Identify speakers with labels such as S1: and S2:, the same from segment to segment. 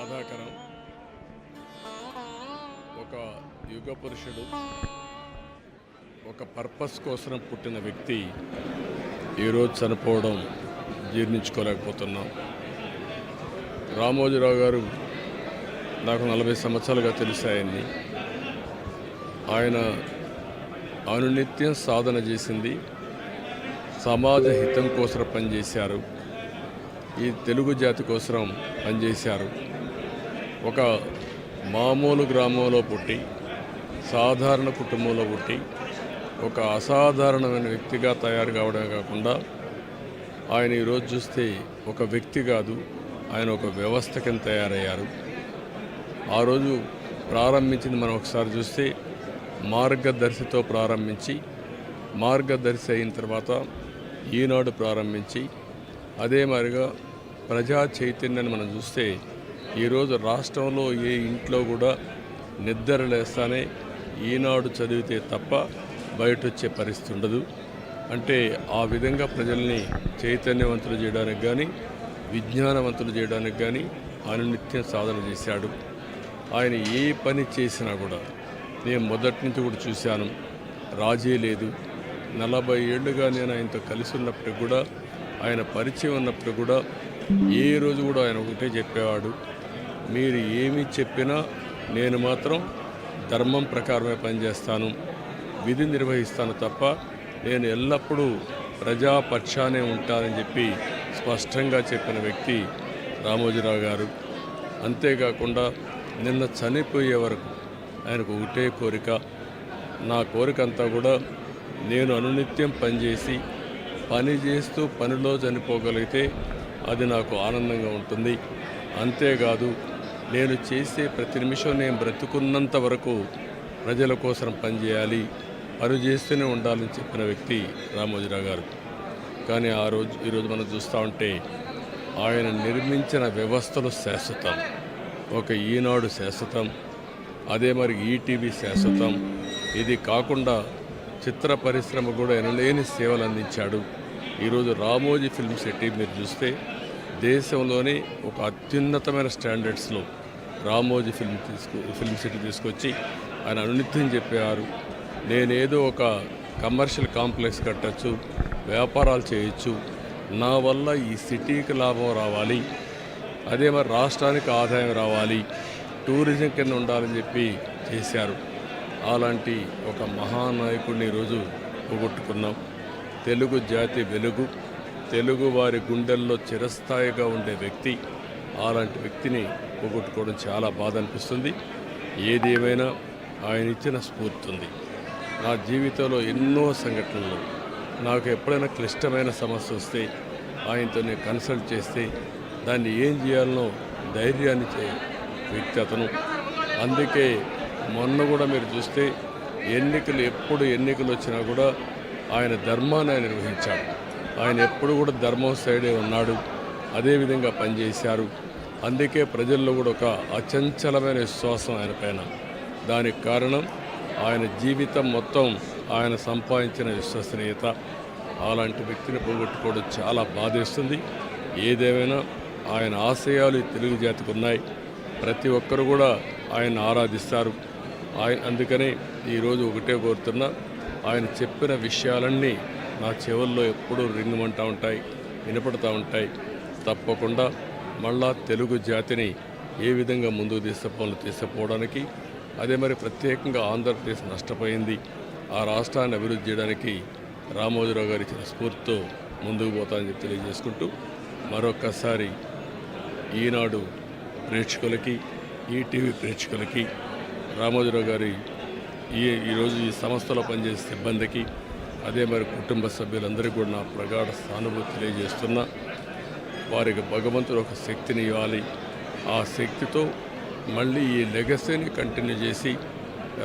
S1: బాధాకరం. ఒక యుగ పురుషుడు, ఒక పర్పస్ కోసం పుట్టిన వ్యక్తి ఈరోజు చనిపోవడం జీర్ణించుకోలేకపోతున్నాం. రామోజీరావు గారు నాకు 40 సంవత్సరాలుగా తెలిసాయని. ఆయన అనునిత్యం సాధన చేసింది సమాజ హితం కోసం పనిచేశారు. ఈ తెలుగు జాతి కోసం పనిచేశారు. ఒక మామూలు గ్రామంలో పుట్టి, సాధారణ కుటుంబంలో పుట్టి, ఒక అసాధారణమైన వ్యక్తిగా తయారు కావడమే కాకుండా ఆయన ఈరోజు చూస్తే ఒక వ్యక్తి కాదు, ఆయన ఒక వ్యవస్థ కింద తయారయ్యారు. ఆ రోజు ప్రారంభించింది మనం ఒకసారి చూస్తే మార్గదర్శితో ప్రారంభించి, మార్గదర్శి అయిన తర్వాత ఈనాడు ప్రారంభించి, అదే మాదిరిగా ప్రజా చైతన్యాన్ని మనం చూస్తే ఈరోజు రాష్ట్రంలో ఏ ఇంట్లో కూడా నిద్ర లేస్తానే ఈనాడు చదివితే తప్ప బయట వచ్చే పరిస్థితి ఉండదు. అంటే ఆ విధంగా ప్రజల్ని చైతన్యవంతులు చేయడానికి కానీ, విజ్ఞానవంతులు చేయడానికి కానీ అనునిత్యం సాధన చేశాడు. ఆయన ఏ పని చేసినా కూడా నేను మొదటి నుంచి కూడా చూశాను, రాజీ లేదు. 40 ఏళ్ళుగా నేను ఆయనతో కలిసి ఉన్నప్పటికి కూడా, ఆయన పరిచయం ఉన్నప్పుడు కూడా ఏ రోజు కూడా ఆయన ఒకటే చెప్పేవాడు, మీరు ఏమి చెప్పినా నేను మాత్రం ధర్మం ప్రకారమే పనిచేస్తాను, విధి నిర్వహిస్తాను తప్ప నేను ఎల్లప్పుడూ ప్రజాపక్షానే ఉంటానని చెప్పి స్పష్టంగా చెప్పిన వ్యక్తి రామోజీరావు గారు. అంతేకాకుండా నిన్న చనిపోయే వరకు ఆయనకు ఒకటే కోరిక, నా కోరిక అంతా కూడా నేను అనునిత్యం పనిచేసి పని చేస్తూ పనిలో చనిపోగలిగితే అది నాకు ఆనందంగా ఉంటుంది. అంతేకాదు, నేను చేసే ప్రతి నిమిషం నేను బ్రతుకున్నంత వరకు ప్రజల కోసం పనిచేయాలి, పని చేస్తూనే ఉండాలని చెప్పిన వ్యక్తి రామోజీరావు గారు. కానీ ఈరోజు మనం చూస్తూ ఉంటే ఆయన నిర్మించిన వ్యవస్థలు శాశ్వతం. ఒక ఈనాడు శాశ్వతం, అదే మరి ఈటీవీ శాశ్వతం. ఇది కాకుండా చిత్ర పరిశ్రమ కూడా ఎనలేని సేవలు అందించాడు. ఈరోజు రామోజీ ఫిల్మ్ సిటీ మీరు చూస్తే దేశంలోనే ఒక అత్యున్నతమైన స్టాండర్డ్స్లో రామోజీ ఫిల్మ్ సిటీ తీసుకొచ్చి ఆయన అనునిత్యం చెప్పేవారు, నేనేదో ఒక కమర్షియల్ కాంప్లెక్స్ కట్టచ్చు, వ్యాపారాలు చేయొచ్చు, నా వల్ల ఈ సిటీకి లాభం రావాలి, అదే మరి రాష్ట్రానికి ఆదాయం రావాలి, టూరిజం కింద ఉండాలని చెప్పి చేశారు. అలాంటి ఒక మహానాయకుడిని ఈరోజు పోగొట్టుకున్నాం. తెలుగు జాతి వెలుగు, తెలుగు వారి గుండెల్లో చిరస్థాయిగా ఉండే వ్యక్తి, అలాంటి వ్యక్తిని పోగొట్టుకోవడం చాలా బాధ అనిపిస్తుంది. ఏదేమైనా ఆయన ఇచ్చిన స్ఫూర్తి ఉంది. నా జీవితంలో ఎన్నో సంఘటనలు, నాకు ఎప్పుడైనా క్లిష్టమైన సమస్య వస్తే ఆయనతో నేను కన్సల్ట్ చేస్తే దాన్ని ఏం చేయాలనో ధైర్యాన్ని ఇచ్చే వ్యక్తి అతను. అందుకే మొన్న కూడా మీరు చూస్తే ఎప్పుడు ఎన్నికలు వచ్చినా కూడా ఆయన ధర్మాన్ని ఆయన నిర్వహించాడు. ఆయన ఎప్పుడు కూడా ధర్మం సైడే ఉన్నాడు, అదేవిధంగా పనిచేశారు. అందుకే ప్రజల్లో కూడా ఒక అచంచలమైన విశ్వాసం ఆయన పైన. దానికి కారణం ఆయన జీవితం మొత్తం ఆయన సంపాదించిన విశ్వసనీయత. అలాంటి వ్యక్తిని పోగొట్టుకోవడం చాలా బాధేస్తుంది. ఏదేమైనా ఆయన ఆశయాలు తెలుగు జాతికి ఉన్నాయి. ప్రతి ఒక్కరు కూడా ఆయన ఆరాధిస్తారు. అందుకనే ఈరోజు ఒకటే కోరుతున్నా, ఆయన చెప్పిన విషయాలన్నీ నా చెవుల్లో ఎప్పుడూ రింగుమంటూ ఉంటాయి, వినపడుతూ ఉంటాయి. తప్పకుండా మళ్ళా తెలుగు జాతిని ఏ విధంగా ముందుకు తీసుకుపోవడానికి, అదే మరి ప్రత్యేకంగా ఆంధ్రప్రదేశ్ నష్టపోయింది, ఆ రాష్ట్రాన్ని అభివృద్ధి చేయడానికి రామోజీరావు గారు ఇచ్చిన స్ఫూర్తితో ముందుకు పోతానని చెప్పి తెలియజేసుకుంటూ, మరొక్కసారి ఈనాడు ప్రేక్షకులకి, ఈటీవీ ప్రేక్షకులకి, రామోజీరావు గారి ఈరోజు ఈ సంస్థలో పనిచేసే సిబ్బందికి, అదే మరి కుటుంబ సభ్యులందరికీ కూడా నా ప్రగాఢ సానుభూతి తెలియజేస్తున్నా. వారికి భగవంతుడు ఒక శక్తిని ఇవ్వాలి. ఆ శక్తితో మళ్ళీ ఈ లెగసీని కంటిన్యూ చేసి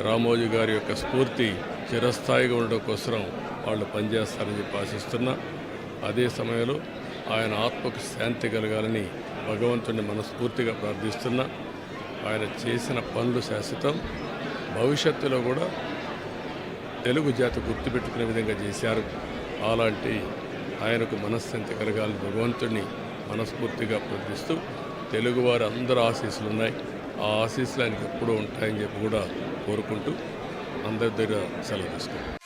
S1: రామోజీ గారి యొక్క స్ఫూర్తి చిరస్థాయిగా ఉండడం కోసం వాళ్ళు పనిచేస్తారని చెప్పి ఆశిస్తున్నా. అదే సమయంలో ఆయన ఆత్మకు శాంతి కలగాలని భగవంతుడిని మనస్ఫూర్తిగా ప్రార్థిస్తున్నా. ఆయన చేసిన పనులు శాశ్వతం. భవిష్యత్తులో కూడా తెలుగు జాతి గుర్తుపెట్టుకునే విధంగా చేశారు. అలాంటి ఆయనకు మనశ్శాంతి కలగాలని భగవంతుడిని మనస్ఫూర్తిగా ప్రార్థిస్తూ తెలుగువారి అందరి ఆశీస్సులు ఉన్నాయి. ఆ ఆశీస్సులు ఆయనకి ఎప్పుడూ ఉంటాయని చెప్పి కూడా కోరుకుంటూ అందరి దగ్గర సెలవు తీసుకుంటాం.